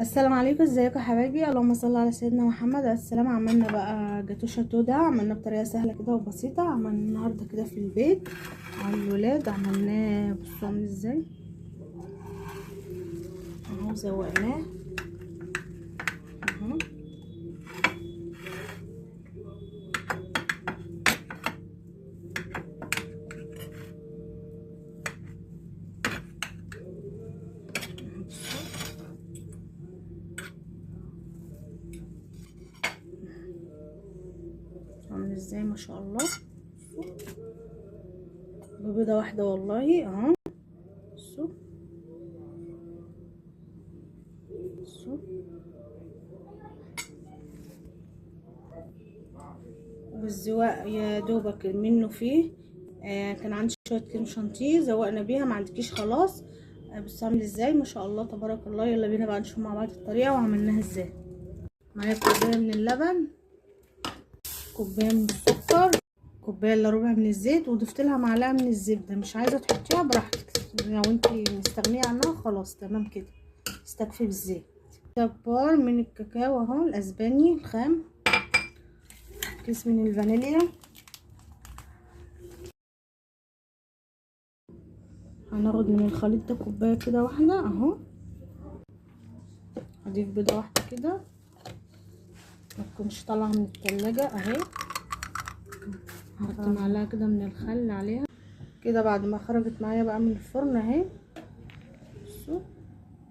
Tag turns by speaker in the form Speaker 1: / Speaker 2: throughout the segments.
Speaker 1: السلام عليكم، ازيكم يا حبايبي؟ اللهم صل على سيدنا محمد. السلام. عملنا بقى جاتو شاتو ده، عملناه بطريقه سهله كده وبسيطه. عملناه النهارده كده في البيت على الولاد. عملناه بصوا عامل ازاي اهو، زوقناه اهو. عامل ازاي ما شاء الله. ببيضه واحده والله اهو. بصوا بصوا والزواق يا دوبك منه فيه. كان عندي شويه كريم شانتيه زوقنا بيها، ما عندكيش خلاص. بصوا عامل ازاي ما شاء الله تبارك الله. يلا بينا بقى نشوف مع بعض الطريقه وعملناها ازاي. معايا كوبايه من اللبن، كوبايه من السكر، كوبايه الا ربع من الزيت، وضفت لها معلقه من الزبده. مش عايزه تحطيها براحتك، لو انت مستغنيه عنها خلاص تمام كده، استكفي بالزيت. كبار من الكاكاو اهو الاسباني الخام، كيس من الفانيليا. هناخد من الخليط ده كوبايه كده واحده اهو. هضيف بيضه واحده كده ما تكونش طالعه من التلاجة اهي. هحط معلقه كده من الخل عليها كده بعد ما خرجت معايا بقى من الفرن اهي. بصوا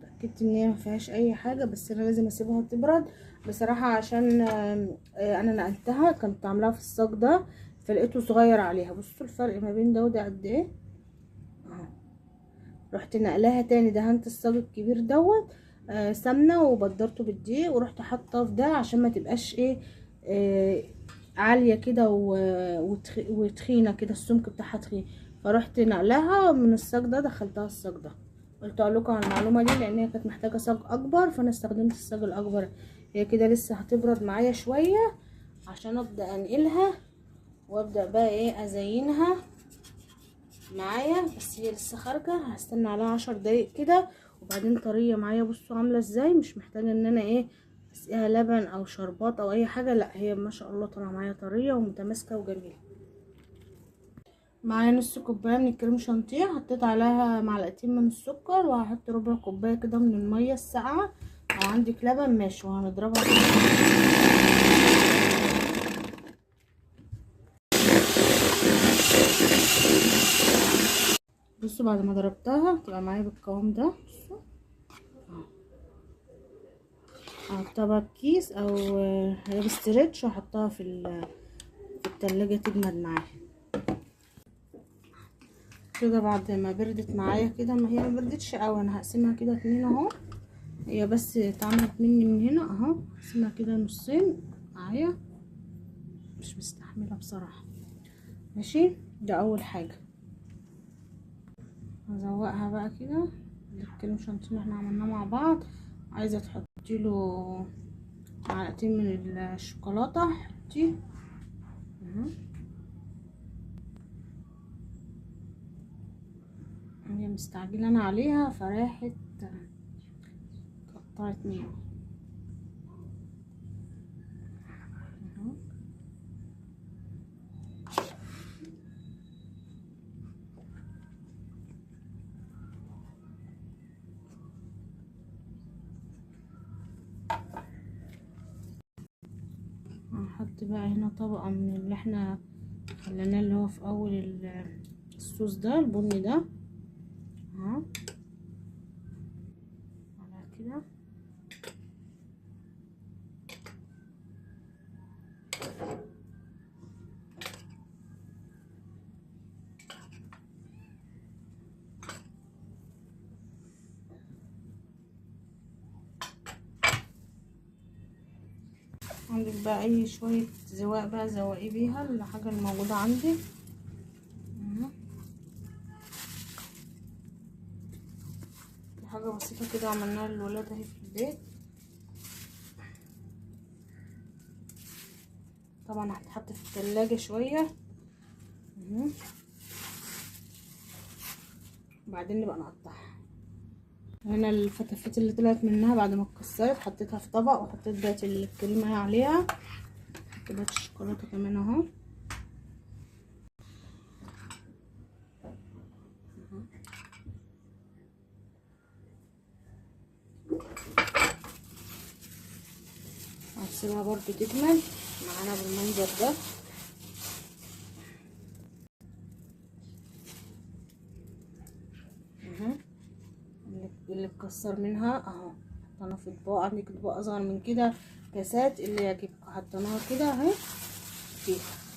Speaker 1: اتاكدت ان هي ما فيهاش اي حاجه، بس انا لازم اسيبها تبرد بصراحه عشان انا نقلتها كنت عاملاها في الصاج ده فلقيته صغير عليها. بصوا الفرق ما بين ده وده قد ايه اهو. رحت نقلاها تاني، دهنت الصاج الكبير دوت سمنه وبدرته بالدقيق، ورحت حاطاه في ده عشان ما تبقاش ايه عاليه كده وتخينه كده، السمك بتاعها تخين. فرحت نقلاها من الصاج ده دخلتها الصاج ده. قلت اقول لكم على المعلومه دي لان هي كانت محتاجه صاج اكبر، فانا استخدمت الصاج الاكبر. هي كده لسه هتبرد معايا شويه عشان ابدا انقلها وابدا بقى ايه ازينها معايا. بس هي لسه خارجه، هستنى عليها 10 دقايق كده وبعدين طريه معايا. بصوا عامله ازاي، مش محتاجه ان انا ايه اسقيها لبن او شربات او اي حاجه، لا هي ما شاء الله طالعه معايا طريه ومتماسكه وجميله. معايا نص كوبايه من الكريم شانتيه، حطيت عليها معلقتين من السكر، وهحط ربع كوبايه كده من الميه الساقعه. لو عندك لبن ماشي، وهنضربها بصوا بعد ما ضربتها تبقى معايا بالقوام ده. بصوا هحطها بقى بكيس او هي بستريتش واحطها في التلاجة تجمد معايا كده. بعد ما بردت معايا كده، ما هي ما بردتش قوي، انا هقسمها كده اتنين اهو. هي بس اتعملت مني من هنا اهو، هقسمها كده نصين معايا، مش مستحمله بصراحه. ماشي، ده اول حاجه. هزوقها بقى كده الكريم شانتيه اللي احنا عملناه مع بعض. عايزه تحطي له معلقتين من الشوكولاته حطي اهو. هي مستعجله انا عليها فراحت قطعت مني اهو. هنحط بقى هنا طبقة من اللي احنا خليناه اللي هو في اول الصوص ده البني ده اهو على كده. عندك بقى اي شوية زواق بقى زوقي بيها الحاجة الموجودة عندك اهو. دي حاجة بسيطة كده عملناها للولاد اهي في البيت. طبعا هتتحط في التلاجة شوية اهو، وبعدين نبقى نقطعها. هنا الفتافيت اللي طلعت منها بعد ما اتكسرت حطيتها في طبق، وحطيت بقى الكريمه عليها، كده الشوكولاته كمان اهو. هنسيبها برضو تكمل معانا بالمنظر ده. اللي اتكسر منها اهو حطيناها في اطباق، عندك اطباق اصغر من كده كاسات اللي يعجبك حطيناها كده اهي فيها.